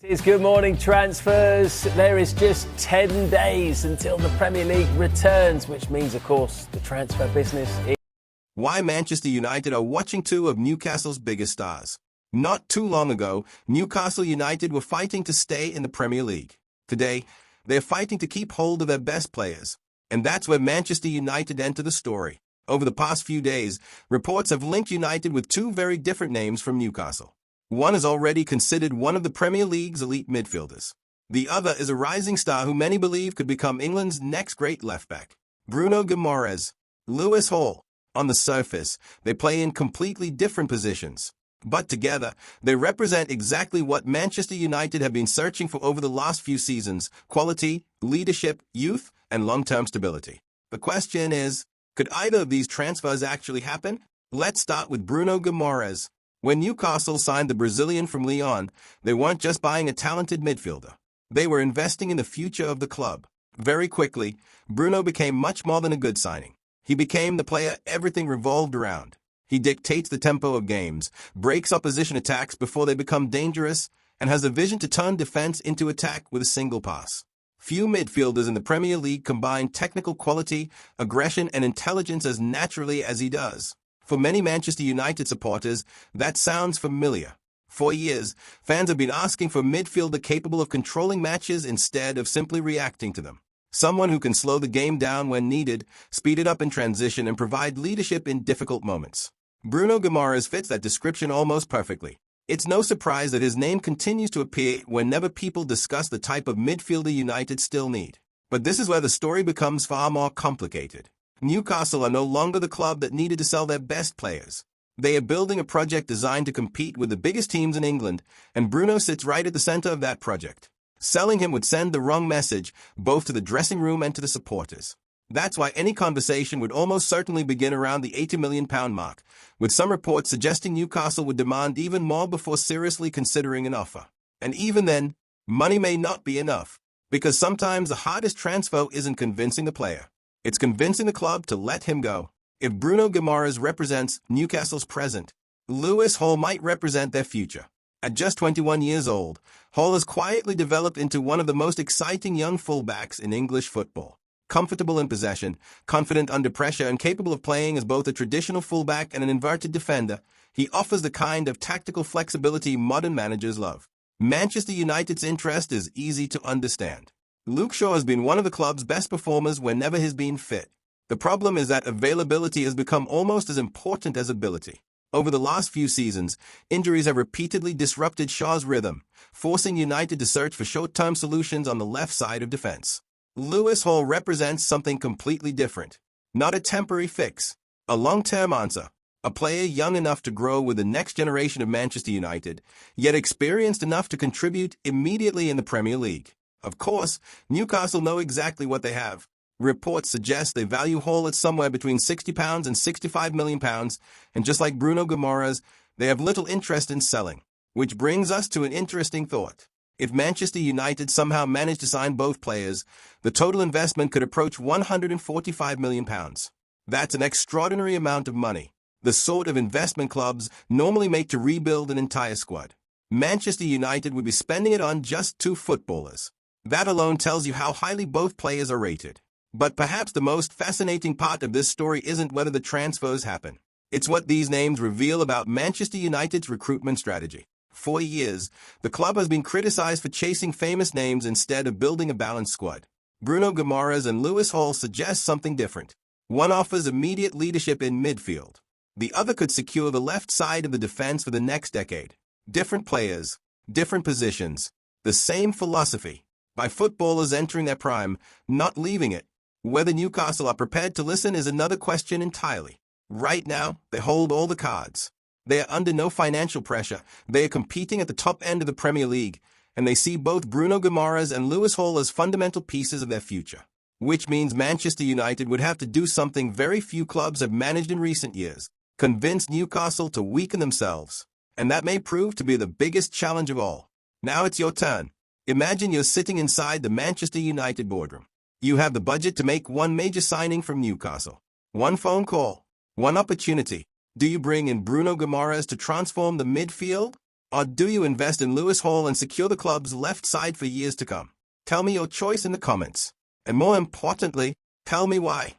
It's Good Morning Transfers. There is just 10 days until the Premier League returns, which means, of course, the transfer business is... Why Manchester United are watching two of Newcastle's biggest stars. Not too long ago, Newcastle United were fighting to stay in the Premier League. Today, they're fighting to keep hold of their best players. And that's where Manchester United enter the story. Over the past few days, reports have linked United with two very different names from Newcastle. One is already considered one of the Premier League's elite midfielders. The other is a rising star who many believe could become England's next great left-back. Bruno Guimarães, Lewis Hall. On the surface, they play in completely different positions. But together, they represent exactly what Manchester United have been searching for over the last few seasons: quality, leadership, youth, and long-term stability. The question is, could either of these transfers actually happen? Let's start with Bruno Guimarães. When Newcastle signed the Brazilian from Lyon, they weren't just buying a talented midfielder. They were investing in the future of the club. Very quickly, Bruno became much more than a good signing. He became the player everything revolved around. He dictates the tempo of games, breaks opposition attacks before they become dangerous, and has a vision to turn defense into attack with a single pass. Few midfielders in the Premier League combine technical quality, aggression, and intelligence as naturally as he does. For many Manchester United supporters, that sounds familiar. For years, fans have been asking for a midfielder capable of controlling matches instead of simply reacting to them. Someone who can slow the game down when needed, speed it up in transition, and provide leadership in difficult moments. Bruno Guimarães fits that description almost perfectly. It's no surprise that his name continues to appear whenever people discuss the type of midfielder United still need. But this is where the story becomes far more complicated. Newcastle are no longer the club that needed to sell their best players. They are building a project designed to compete with the biggest teams in England, and Bruno sits right at the center of that project. Selling him would send the wrong message, both to the dressing room and to the supporters. That's why any conversation would almost certainly begin around the £80 million mark, with some reports suggesting Newcastle would demand even more before seriously considering an offer. And even then, money may not be enough, because sometimes the hardest transfer isn't convincing the player. It's convincing the club to let him go. If Bruno Guimarães represents Newcastle's present, Lewis Hall might represent their future. At just 21 years old, Hall has quietly developed into one of the most exciting young fullbacks in English football. Comfortable in possession, confident under pressure, and capable of playing as both a traditional fullback and an inverted defender, he offers the kind of tactical flexibility modern managers love. Manchester United's interest is easy to understand. Luke Shaw has been one of the club's best performers whenever he's been fit. The problem is that availability has become almost as important as ability. Over the last few seasons, injuries have repeatedly disrupted Shaw's rhythm, forcing United to search for short-term solutions on the left side of defense. Lewis Hall represents something completely different. Not a temporary fix, a long-term answer. A player young enough to grow with the next generation of Manchester United, yet experienced enough to contribute immediately in the Premier League. Of course, Newcastle know exactly what they have. Reports suggest they value Hall at somewhere between £60 and £65 million, and just like Bruno Guimarães, they have little interest in selling. Which brings us to an interesting thought. If Manchester United somehow managed to sign both players, the total investment could approach £145 million. That's an extraordinary amount of money, the sort of investment clubs normally make to rebuild an entire squad. Manchester United would be spending it on just two footballers. That alone tells you how highly both players are rated. But perhaps the most fascinating part of this story isn't whether the transfers happen. It's what these names reveal about Manchester United's recruitment strategy. For years, the club has been criticized for chasing famous names instead of building a balanced squad. Bruno Guimarães and Lewis Hall suggest something different. One offers immediate leadership in midfield. The other could secure the left side of the defense for the next decade. Different players, different positions, the same philosophy. By footballers entering their prime, not leaving it. Whether Newcastle are prepared to listen is another question entirely. Right now, they hold all the cards. They are under no financial pressure. They are competing at the top end of the Premier League, and they see both Bruno Guimarães and Lewis Hall as fundamental pieces of their future. Which means Manchester United would have to do something very few clubs have managed in recent years: convince Newcastle to weaken themselves. And that may prove to be the biggest challenge of all. Now it's your turn. Imagine you're sitting inside the Manchester United boardroom. You have the budget to make one major signing from Newcastle. One phone call, one opportunity. Do you bring in Bruno Guimarães to transform the midfield? Or do you invest in Lewis Hall and secure the club's left side for years to come? Tell me your choice in the comments. And more importantly, tell me why.